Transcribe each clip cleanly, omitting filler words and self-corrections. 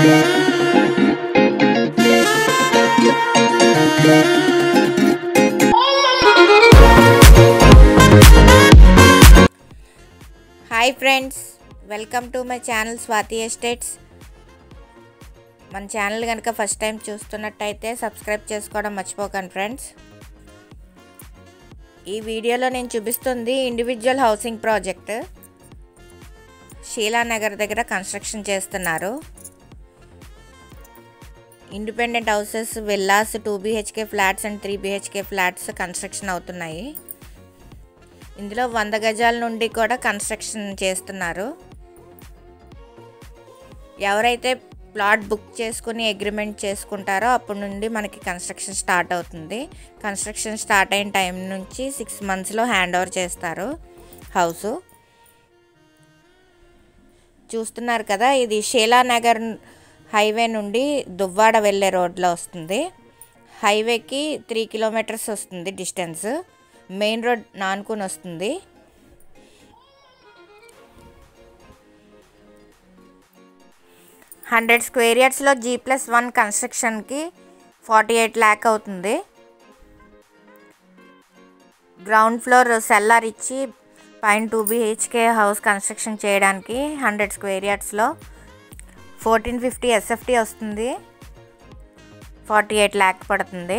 Hi friends, welcome to my channel Swathi estates. మన channel కనుక first time చూస్తున్నట్టయితే subscribe చేసుకోవడం మర్చిపోకండి ఫ్రెండ్స్. ఈ వీడియోలో నేను చూపిస్తుంది ఇండివిజువల్ హౌసింగ్ ప్రాజెక్ట్. శీలానగర్ దగ్గర కన్స్ట్రక్షన్ చేస్తున్నారు. Independent houses, villas, 2 BHK flats and 3 BHK flats construction అవుతున్నాయి. ఇందులో 100 గజాల నుండి కూడా కన్స్ట్రక్షన్ చేస్తున్నారు. ఎవరైతే ప్లాట్ బుక్ చేసుకుని అగ్రిమెంట్ చేసుకుంటారో అప్పటి నుండి మనకి కన్స్ట్రక్షన్ స్టార్ట్ అవుతుంది. కన్స్ట్రక్షన్ స్టార్ట్ అయిన టైం నుంచి 6 monthsలో హ్యాండ్ ఓవర్ చేస్తారు హౌసు. చూస్తున్నారు కదా, ఇది శీలానగర్ హైవే నుండి దువ్వాడ వెళ్ళే రోడ్లో వస్తుంది. హైవేకి 3 kilometers వస్తుంది డిస్టెన్స్. మెయిన్ రోడ్ నానుకుని వస్తుంది. $100 square yardsలో G+1 కన్స్ట్రక్షన్కి 48 lakh అవుతుంది. గ్రౌండ్ ఫ్లోర్ సెల్లార్ ఇచ్చి పైన 2 BHK హౌస్ కన్స్ట్రక్షన్ చేయడానికి 100 square yardsలో 1450 SFT వస్తుంది. 48 lakh పడుతుంది.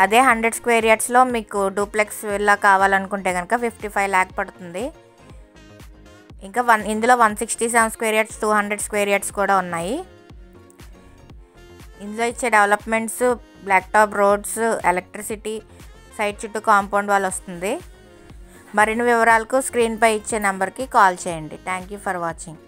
అదే 100 square yardsలో మీకు డూప్లెక్స్ విల్లా కావాలనుకుంటే కనుక 55 lakh పడుతుంది. ఇంకా ఇందులో 167 square yards, 200 square yards కూడా ఉన్నాయి. ఇందులో ఇచ్చే developments black top roads, electricity, site చుట్టూ కాంపౌండ్ వాల్ వస్తుంది. మరిన్ని వివరాలకు స్క్రీన్పై ఇచ్చే నెంబర్కి కాల్ చేయండి. Thank you for watching.